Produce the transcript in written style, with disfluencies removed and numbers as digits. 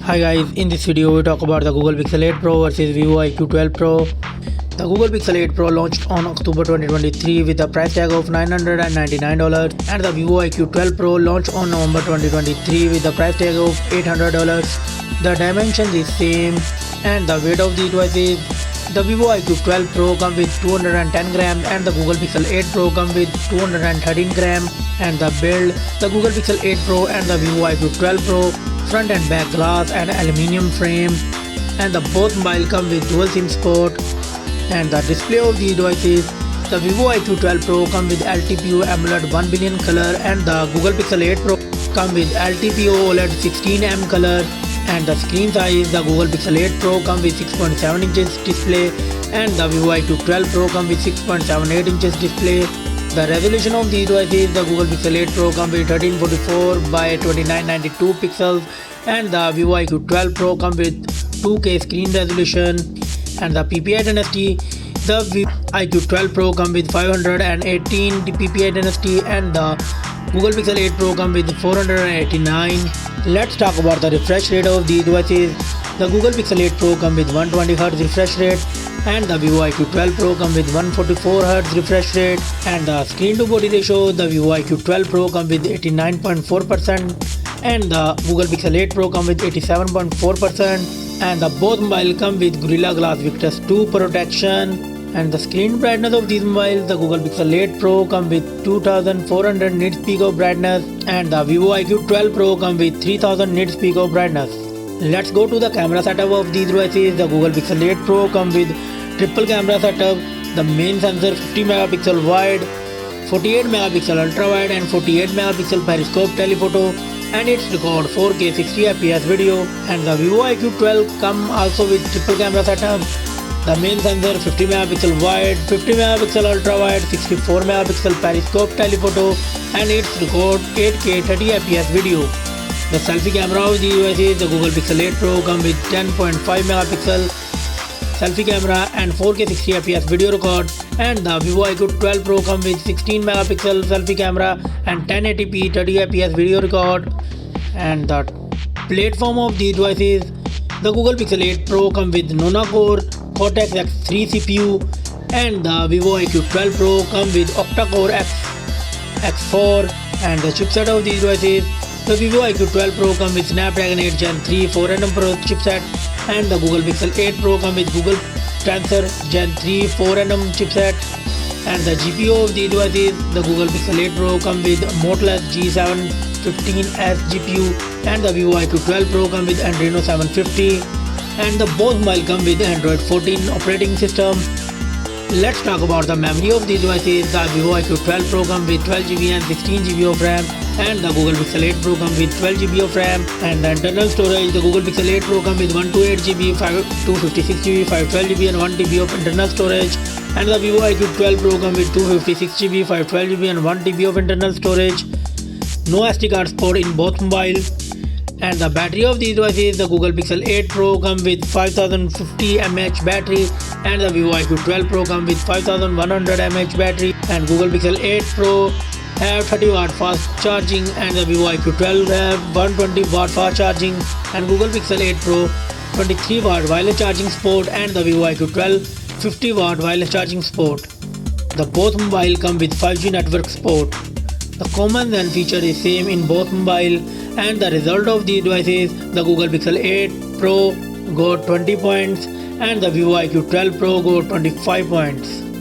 Hi guys, in this video we talk about the Google Pixel 8 Pro versus Vivo IQOO 12 Pro. The Google Pixel 8 Pro launched on October 2023 with a price tag of $999 and the Vivo IQOO 12 Pro launched on November 2023 with a price tag of $800. The dimensions is same and the weight of the devices. The Vivo IQOO 12 Pro comes with 210 grams and the Google Pixel 8 Pro comes with 213 grams. And the build, the Google Pixel 8 Pro and the Vivo IQOO 12 Pro front and back glass and aluminium frame, and the both mobile come with dual SIM support. And the display of these devices, the Vivo IQOO 12 Pro come with LTPO AMOLED 1 billion color and the Google Pixel 8 Pro come with LTPO OLED 16M color. And the screen size, the Google Pixel 8 Pro come with 6.7 inches display and the Vivo IQOO 12 Pro come with 6.78 inches display. The resolution of these devices, the Google Pixel 8 Pro comes with 1344 by 2992 pixels and the Vivo IQOO 12 Pro comes with 2K screen resolution. And the PPI density, the Vivo IQOO 12 Pro comes with 518 PPI density and the Google Pixel 8 Pro comes with 489. Let's talk about the refresh rate of these devices. The Google Pixel 8 Pro comes with 120Hz refresh rate and the Vivo IQOO 12 Pro comes with 144Hz refresh rate. And the screen to body ratio, the Vivo IQOO 12 Pro comes with 89.4% and the Google Pixel 8 Pro comes with 87.4%. And the both mobile come with Gorilla Glass Victus 2 protection. And the screen brightness of these mobiles, the Google Pixel 8 Pro comes with 2400 nits peak of brightness and the Vivo IQOO 12 Pro comes with 3000 nits peak of brightness. Let's go to the camera setup of these devices. The Google Pixel 8 Pro comes with triple camera setup. The main sensor 50 megapixel wide, 48 megapixel ultra wide and 48 megapixel periscope telephoto, and it's record 4K 60fps video. And the Vivo IQOO 12 come also with triple camera setup. The main sensor 50 megapixel wide, 50 megapixel ultra wide, 64 megapixel periscope telephoto, and it's record 8K 30fps video. The selfie camera of the devices, the Google Pixel 8 Pro comes with 10.5 megapixel selfie camera and 4K 60fps video record, and the Vivo IQOO 12 Pro comes with 16 megapixel selfie camera and 1080p 30fps video record. And the platform of the devices, the Google Pixel 8 Pro comes with Core Cortex X3 CPU and the Vivo IQOO 12 Pro comes with octa-core X4. And the chipset of these devices, the Vivo IQOO 12 Pro comes with Snapdragon 8 Gen 3 4nm Pro chipset and the Google Pixel 8 Pro comes with Google Tensor Gen 3 4nm chipset. And the GPU of these devices, the Google Pixel 8 Pro comes with Motorola G715S GPU and the Vivo IQOO 12 Pro comes with Adreno 750. And the both mobile come with Android 14 operating system. Let's talk about the memory of these devices. The Vivo IQOO 12 Pro comes with 12GB and 16GB of RAM and the Google Pixel 8 Pro comes with 12GB of RAM. And the internal storage, the Google Pixel 8 Pro comes with 128GB, 256GB, 512GB and 1TB of internal storage. And the Vivo IQOO 12 Pro comes with 256GB, 512GB and 1TB of internal storage. No SD card support in both mobile. And the battery of these devices, the Google Pixel 8 Pro comes with 5050 mAh battery and the Vivo IQOO 12 Pro comes with 5100 mAh battery. And Google Pixel 8 Pro have 30 watt fast charging and the Vivo IQOO 12 have 120 watt fast charging. And Google Pixel 8 Pro 23 watt wireless charging support and the Vivo IQOO 12 50 watt wireless charging support. The both mobile come with 5G network support. The common and feature is same in both mobile. And the result of these devices, the Google Pixel 8 Pro got 20 points and the Vivo IQOO 12 Pro got 25 points.